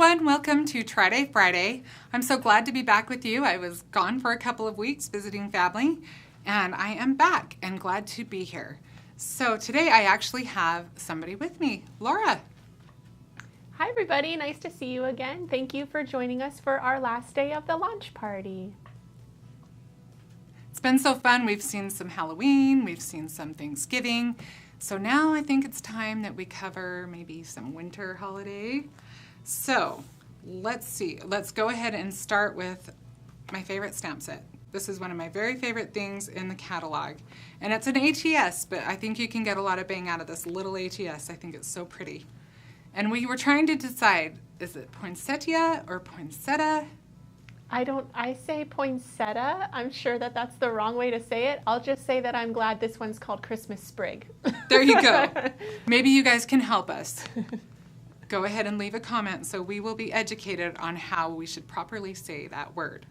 everyone, welcome to Try Day Friday. I'm so glad to be back with you. I was gone for a couple of weeks visiting family, and I am back and glad to be here. So today I actually have somebody with me, Laura. Hi everybody, nice to see you again. Thank you for joining us for our last day of the launch party. It's been so fun. We've seen some Halloween, we've seen some Thanksgiving. So now I think it's time that we cover maybe some winter holiday. So let's see. Let's go ahead and start with my favorite stamp set. This is one of my very favorite things in the catalog. And it's an ATS, but I think you can get a lot of bang out of this little ATS. I think it's so pretty. And we were trying to decide, is it poinsettia or poinsettia? I say poinsettia. I'm sure that that's the wrong way to say it. I'll just say that I'm glad this one's called Christmas Sprig. There you go. Maybe you guys can help us. Go ahead and leave a comment so we will be educated on how we should properly say that word.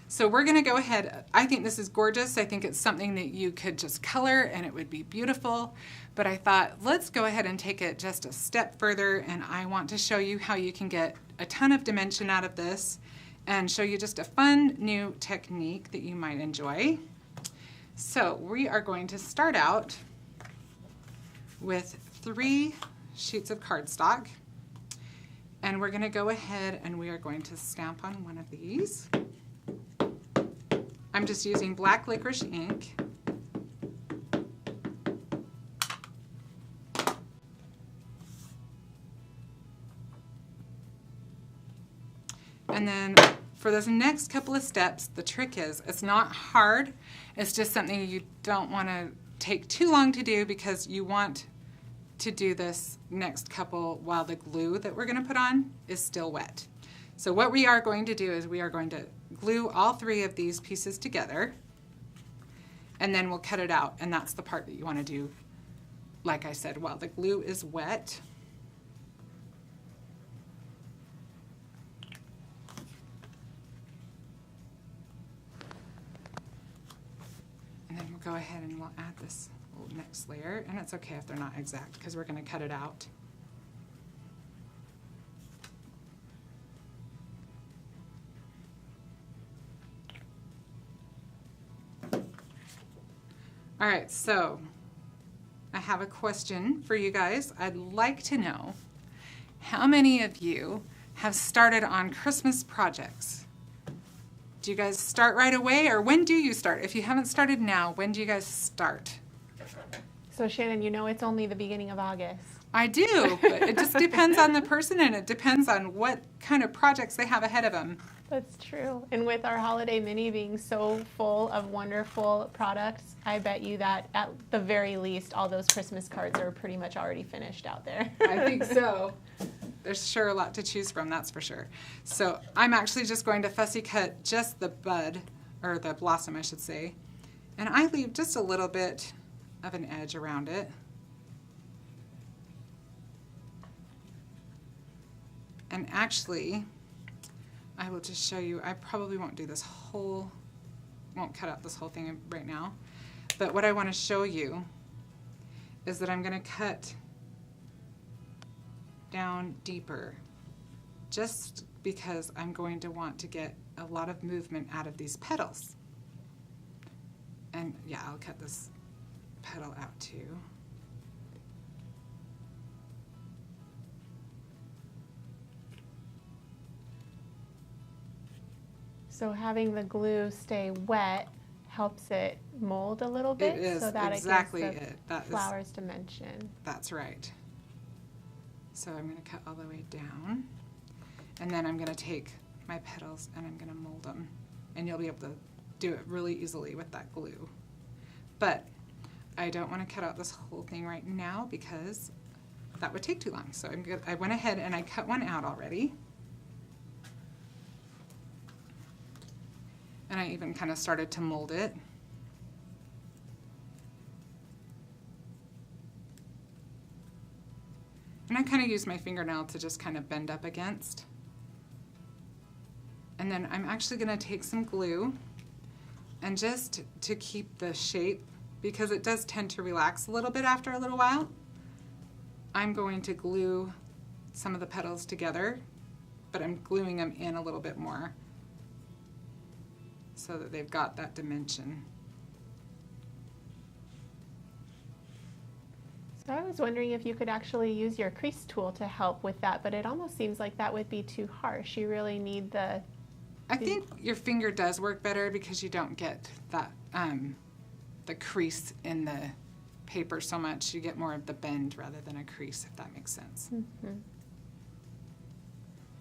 So we're going to go ahead. I think this is gorgeous. I think it's something that you could just color and it would be beautiful. But I thought, let's go ahead and take it just a step further, and I want to show you how you can get a ton of dimension out of this and show you just a fun new technique that you might enjoy. So we are going to start out with 3 sheets of cardstock, and we're going to go ahead and we are going to stamp on one of these. I'm just using black licorice ink. And then for those next couple of steps, the trick is it's not hard. It's just something you don't want to take too long to do because you want to do this next couple while the glue that we're going to put on is still wet. So what we are going to do is we are going to glue all 3 of these pieces together, and then we'll cut it out, and that's the part that you want to do, like I said, while the glue is wet. And then we'll go ahead and we'll add this next layer, and it's okay if they're not exact because we're going to cut it out. All right, so I have a question for you guys. I'd like to know how many of you have started on Christmas projects? Do you guys start right away, or when do you start? If you haven't started now, when do you guys start? So Shannon, you know it's only the beginning of August. I do, but it just depends on the person, and it depends on what kind of projects they have ahead of them. That's true. And with our holiday mini being so full of wonderful products, I bet you that at the very least, all those Christmas cards are pretty much already finished out there. I think so. There's sure a lot to choose from, that's for sure. So I'm actually just going to fussy cut just the bud, or the blossom I should say, and I leave just a little bit of an edge around it. And actually, I will just show you, I probably won't do this whole, won't cut out this whole thing right now, but what I want to show you is that I'm going to cut down deeper, just because I'm going to want to get a lot of movement out of these petals. And yeah, I'll cut this petal out too. So having the glue stay wet helps it mold a little bit, It is so that exactly it gives it. the flowers dimension. That's right. So I'm going to cut all the way down, and then I'm going to take my petals and I'm going to mold them, and you'll be able to do it really easily with that glue. But I don't want to cut out this whole thing right now because that would take too long. So I went ahead and I cut one out already. And I even kind of started to mold it. And I kind of use my fingernail to just kind of bend up against. And then I'm actually going to take some glue, and just to keep the shape, because it does tend to relax a little bit after a little while, I'm going to glue some of the petals together but I'm gluing them in a little bit more so that they've got that dimension. So I was wondering if you could actually use your crease tool to help with that, but it almost seems like that would be too harsh. You really need the... I think your finger does work better because you don't get that the crease in the paper so much. You get more of the bend rather than a crease, if that makes sense. Mm-hmm.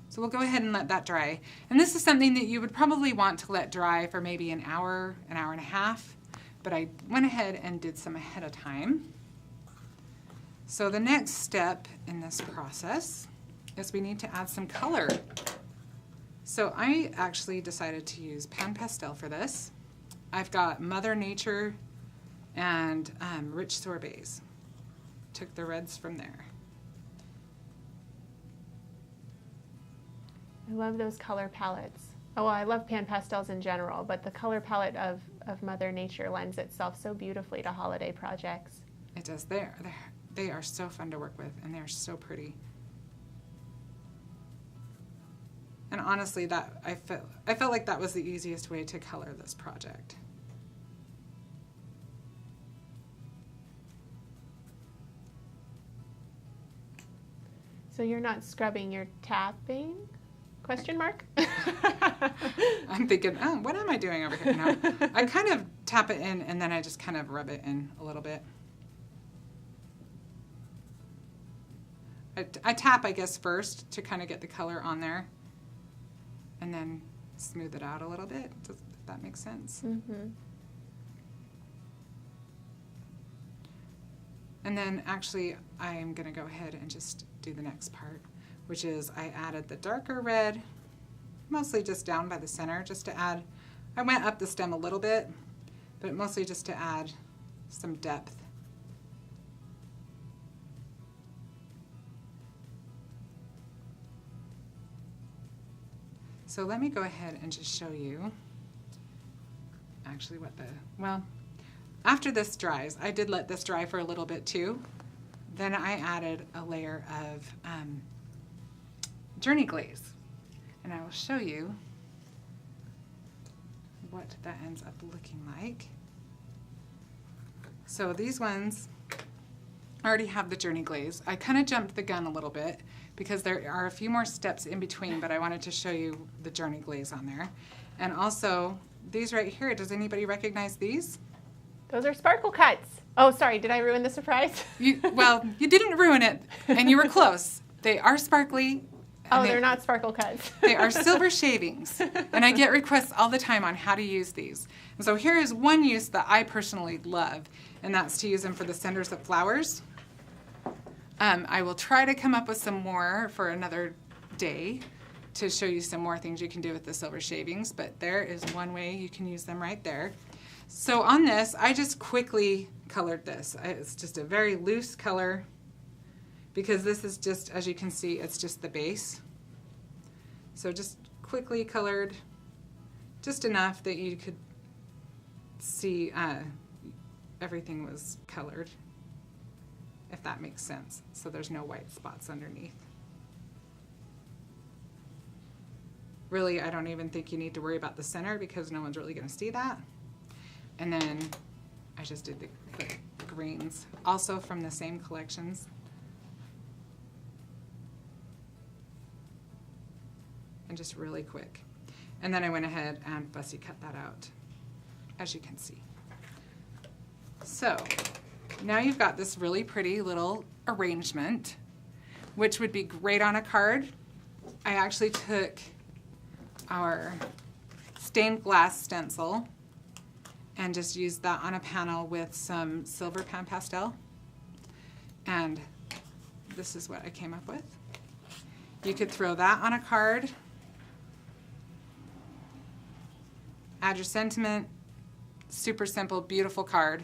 So we'll go ahead and let that dry. And this is something that you would probably want to let dry for maybe an hour and a half, but I went ahead and did some ahead of time. So the next step in this process is we need to add some color. So I actually decided to use pan pastel for this. I've got Mother Nature and rich sorbets. Took the reds from there. I love those color palettes. Oh, well, I love pan pastels in general, but the color palette of Mother Nature lends itself so beautifully to holiday projects. It does. They are so fun to work with, and they're so pretty. And honestly, I felt like that was the easiest way to color this project. So you're not scrubbing, you're tapping? Question mark? I'm thinking, oh, what am I doing over here? No, I kind of tap it in, and then I just kind of rub it in a little bit. I tap, I guess, first to kind of get the color on there, and then smooth it out a little bit, if that makes sense. Mm-hmm. And then actually, I'm going to go ahead and just do the next part, which is I added the darker red, mostly just down by the center, just to add, I went up the stem a little bit, but mostly just to add some depth. So let me go ahead and just show you actually well, after this dries, I did let this dry for a little bit too. Then I added a layer of Journey Glaze, and I will show you what that ends up looking like. So these ones already have the Journey Glaze. I kind of jumped the gun a little bit because there are a few more steps in between, but I wanted to show you the Journey Glaze on there. And also, these right here, does anybody recognize these? Those are sparkle cuts. Oh, sorry, did I ruin the surprise? Well, you didn't ruin it, and you were close. They are sparkly. Oh, they're not sparkle cuts. They are silver shavings, and I get requests all the time on how to use these. And so here is one use that I personally love, and that's to use them for the centers of flowers. I will try to come up with some more for another day to show you some more things you can do with the silver shavings, but there is one way you can use them right there. So on this, I just quickly colored this. It's just a very loose color because this is just, as you can see, it's just the base. So just quickly colored just enough that you could see everything was colored, if that makes sense. So there's no white spots underneath. Really, I don't even think you need to worry about the center because no one's really going to see that. And then I just did the greens, also from the same collections. And just really quick. And then I went ahead and fussy cut that out, as you can see. So now you've got this really pretty little arrangement, which would be great on a card. I actually took our stained glass stencil and just used that on a panel with some silver pan pastel. And this is what I came up with. You could throw that on a card, add your sentiment, super simple, beautiful card.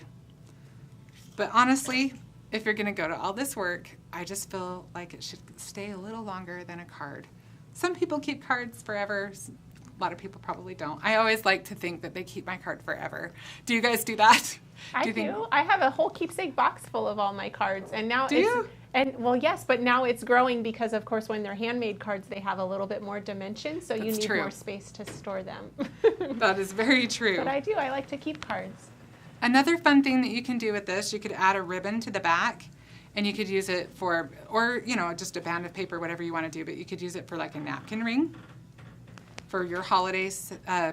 But honestly, if you're gonna go to all this work, I just feel like it should stay a little longer than a card. Some people keep cards forever. A lot of people probably don't. I always like to think that they keep my card forever. Do you guys do that? I do. I have a whole keepsake box full of all my cards, and now Do you? And well, yes, but now it's growing because, of course, when they're handmade cards, they have a little bit more dimension, so you need more space to store them. That is very true. But I do. I like to keep cards. Another fun thing that you can do with this, you could add a ribbon to the back, and you could use it for, or just a band of paper, whatever you want to do, but you could use it for like a napkin ring for your holiday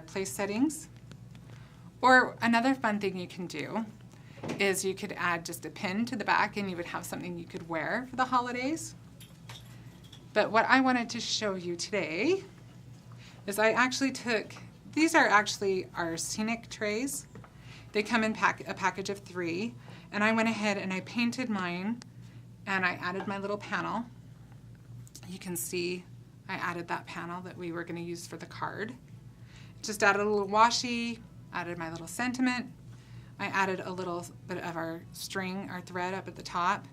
place settings. Or another fun thing you can do is you could add just a pin to the back and you would have something you could wear for the holidays. But what I wanted to show you today is I actually took, these are actually our Scenic Trays. They come in a package of 3, and I went ahead and I painted mine and I added my little panel. You can see I added that panel that we were going to use for the card. Just added a little washi, added my little sentiment. I added a little bit of our string, our thread up at the top.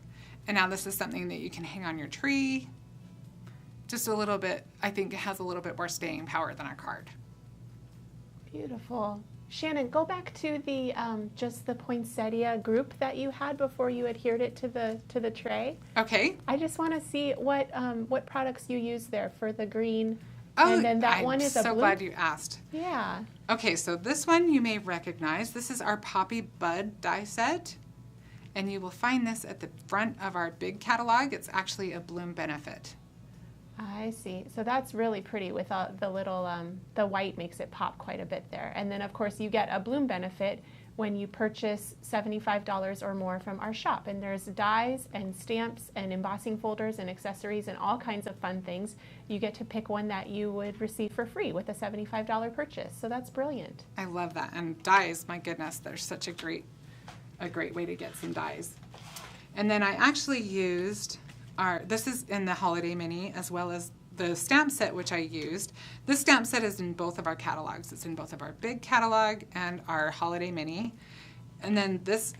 And now this is something that you can hang on your tree. Just a little bit, I think it has a little bit more staying power than our card. Beautiful. Shannon, go back to the just the poinsettia group that you had before you adhered it to the tray. Okay. I just want to see what products you use there for the green. Oh, and then that I'm one is a so blue. glad you asked. Yeah. Okay, so this one you may recognize. This is our Poppy Bud die set, and you will find this at the front of our big catalog. It's actually a bloom benefit. I see. So that's really pretty with the little, the white makes it pop quite a bit there. And then of course you get a bloom benefit when you purchase $75 or more from our shop. And there's dies and stamps and embossing folders and accessories and all kinds of fun things. You get to pick one that you would receive for free with a $75 purchase. So that's brilliant. I love that. And dies, my goodness, they're such a great way to get some dies. And then I actually used this is in the Holiday Mini as well as the stamp set which I used. This stamp set is in both of our catalogs. It's in both of our big catalog and our Holiday Mini. And then this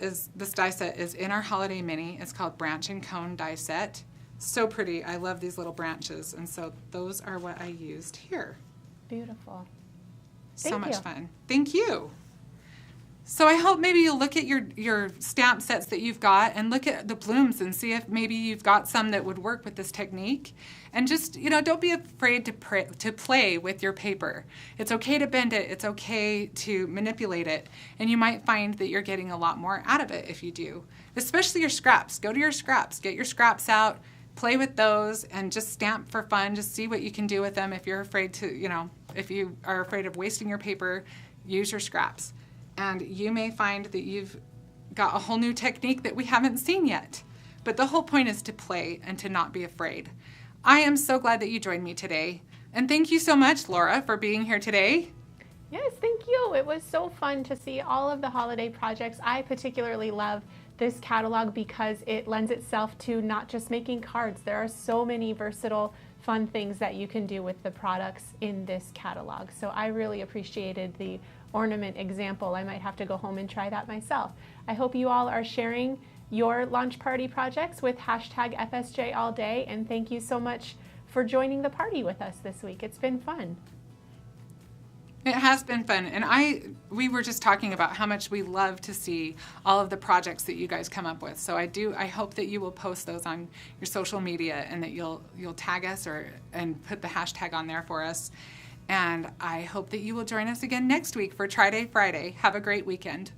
die set is in our Holiday Mini. It's called Branch and Cone die set. So pretty. I love these little branches, and so those are what I used here. Beautiful. So much fun. Thank you. So I hope maybe you'll look at your stamp sets that you've got and look at the blooms and see if maybe you've got some that would work with this technique. And just, don't be afraid to play with your paper. It's okay to bend it. It's okay to manipulate it. And you might find that you're getting a lot more out of it if you do. Especially your scraps. Go to your scraps. Get your scraps out. Play with those and just stamp for fun. Just see what you can do with them. If you're afraid to, if you are afraid of wasting your paper, use your scraps. And you may find that you've got a whole new technique that we haven't seen yet. But the whole point is to play and to not be afraid. I am so glad that you joined me today. And thank you so much, Laura, for being here today. Yes, thank you. It was so fun to see all of the holiday projects. I particularly love this catalog because it lends itself to not just making cards. There are so many versatile, fun things that you can do with the products in this catalog. So I really appreciated the ornament example. I might have to go home and try that myself. I hope you all are sharing your launch party projects with hashtag FSJ all day, and thank you so much for joining the party with us this week. It's been fun. It has been fun, and we were just talking about how much we love to see all of the projects that you guys come up with. So I hope that you will post those on your social media and that you'll tag us and put the hashtag on there for us. And I hope that you will join us again next week for Try Day Friday. Have a great weekend.